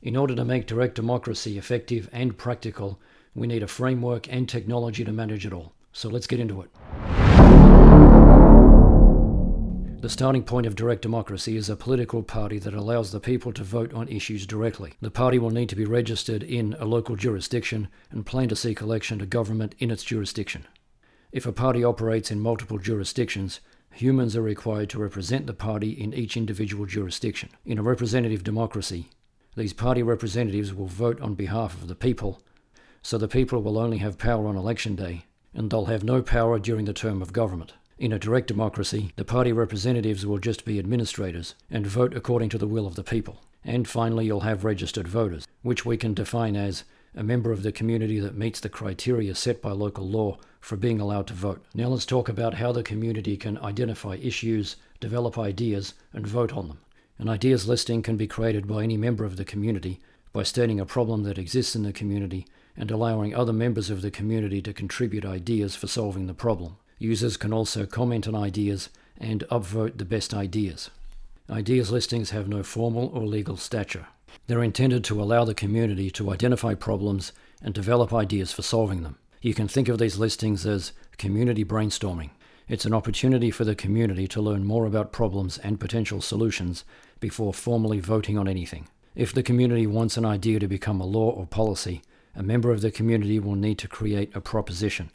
In order to make direct democracy effective and practical, we need a framework and technology to manage it all. So let's get into it. The starting point of direct democracy is a political party that allows the people to vote on issues directly. The party will need to be registered in a local jurisdiction and plan to seek election to government in its jurisdiction. If a party operates in multiple jurisdictions, humans are required to represent the party in each individual jurisdiction. In a representative democracy, these party representatives will vote on behalf of the people, so the people will only have power on election day, and they'll have no power during the term of government. In a direct democracy, the party representatives will just be administrators and vote according to the will of the people. And finally, you'll have registered voters, which we can define as a member of the community that meets the criteria set by local law for being allowed to vote. Now let's talk about how the community can identify issues, develop ideas, and vote on them. An ideas listing can be created by any member of the community by stating a problem that exists in the community and allowing other members of the community to contribute ideas for solving the problem. Users can also comment on ideas and upvote the best ideas. Ideas listings have no formal or legal stature. They're intended to allow the community to identify problems and develop ideas for solving them. You can think of these listings as community brainstorming. It's an opportunity for the community to learn more about problems and potential solutions before formally voting on anything. If the community wants an idea to become a law or policy, a member of the community will need to create a proposition.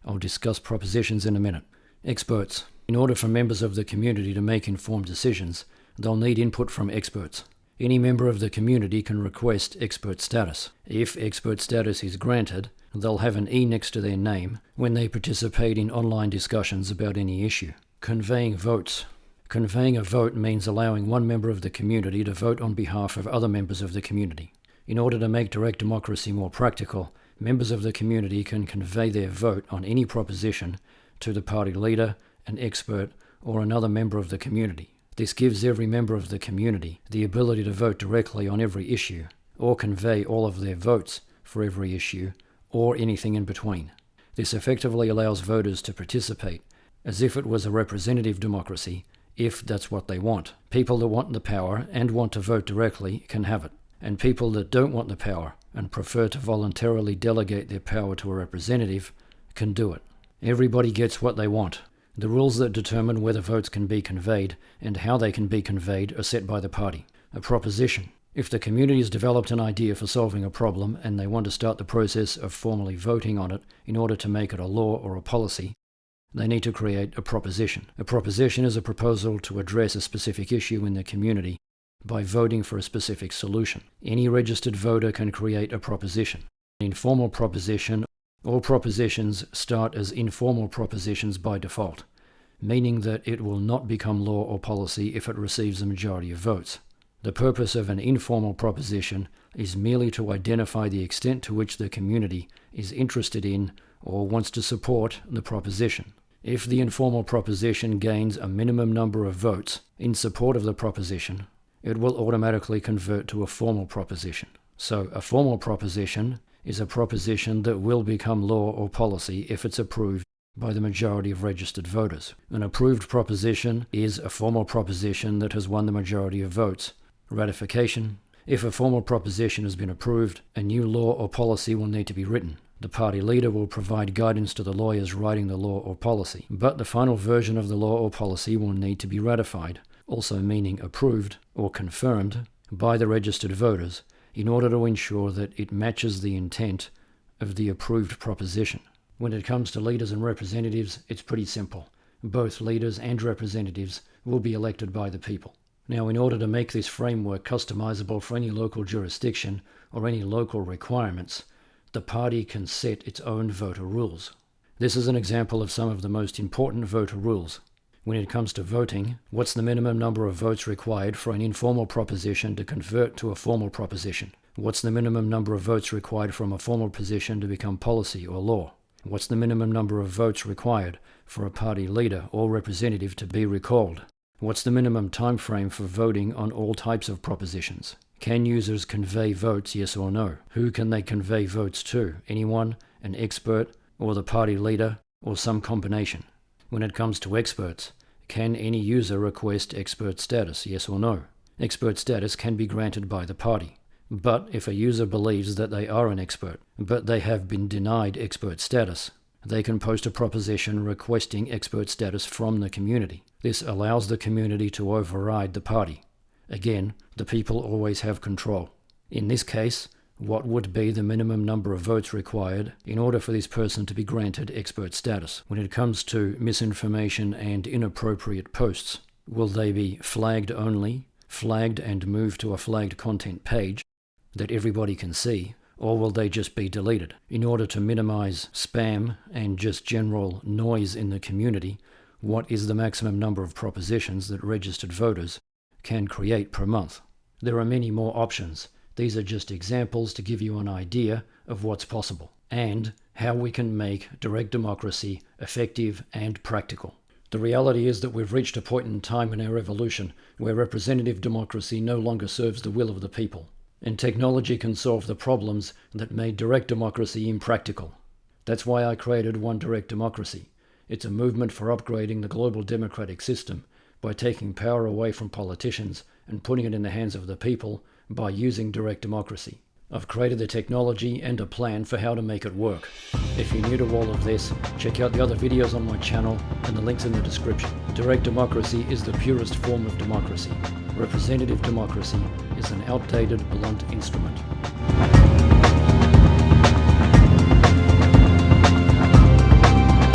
I'll discuss propositions in a minute. Experts. In order for members of the community to make informed decisions, they'll need input from experts. Any member of the community can request expert status. If expert status is granted, they'll have an E next to their name when they participate in online discussions about any issue. Conveying votes. Conveying a vote means allowing one member of the community to vote on behalf of other members of the community. In order to make direct democracy more practical, members of the community can convey their vote on any proposition to the party leader, an expert, or another member of the community. This gives every member of the community the ability to vote directly on every issue, or convey all of their votes for every issue, or anything in between. This effectively allows voters to participate as if it was a representative democracy, if that's what they want. People that want the power and want to vote directly can have it, and people that don't want the power and prefer to voluntarily delegate their power to a representative can do it. Everybody gets what they want. The rules that determine whether votes can be conveyed and how they can be conveyed are set by the party. A proposition. If the community has developed an idea for solving a problem and they want to start the process of formally voting on it in order to make it a law or a policy, they need to create a proposition. A proposition is a proposal to address a specific issue in the community by voting for a specific solution. Any registered voter can create a proposition. An informal proposition. All propositions start as informal propositions by default, meaning that it will not become law or policy if it receives a majority of votes. The purpose of an informal proposition is merely to identify the extent to which the community is interested in or wants to support the proposition. If the informal proposition gains a minimum number of votes in support of the proposition, it will automatically convert to a formal proposition. So a formal proposition is a proposition that will become law or policy if it's approved by the majority of registered voters. An approved proposition is a formal proposition that has won the majority of votes. Ratification. If a formal proposition has been approved, a new law or policy will need to be written. The party leader will provide guidance to the lawyers writing the law or policy, but the final version of the law or policy will need to be ratified, also meaning approved or confirmed by the registered voters, in order to ensure that it matches the intent of the approved proposition. When it comes to leaders and representatives, it's pretty simple. Both leaders and representatives will be elected by the people. Now, in order to make this framework customizable for any local jurisdiction or any local requirements, the party can set its own voter rules. This is an example of some of the most important voter rules. When it comes to voting, what's the minimum number of votes required for an informal proposition to convert to a formal proposition? What's the minimum number of votes required from a formal position to become policy or law? What's the minimum number of votes required for a party leader or representative to be recalled? What's the minimum time frame for voting on all types of propositions? Can users convey votes, yes or no? Who can they convey votes to? Anyone, an expert, or the party leader, or some combination? When it comes to experts, can any user request expert status, yes or no? Expert status can be granted by the party. But if a user believes that they are an expert, but they have been denied expert status, they can post a proposition requesting expert status from the community. This allows the community to override the party. Again, the people always have control. In this case, what would be the minimum number of votes required in order for this person to be granted expert status? When it comes to misinformation and inappropriate posts, will they be flagged only, flagged and moved to a flagged content page that everybody can see, or will they just be deleted? In order to minimize spam and just general noise in the community, what is the maximum number of propositions that registered voters can create per month? There are many more options. These are just examples to give you an idea of what's possible and how we can make direct democracy effective and practical. The reality is that we've reached a point in time in our evolution where representative democracy no longer serves the will of the people, and technology can solve the problems that made direct democracy impractical. That's why I created One Direct Democracy. It's a movement for upgrading the global democratic system by taking power away from politicians and putting it in the hands of the people by using direct democracy. I've created the technology and a plan for how to make it work. If you're new to all of this, check out the other videos on my channel and the links in the description. Direct democracy is the purest form of democracy. Representative democracy is an outdated, blunt instrument.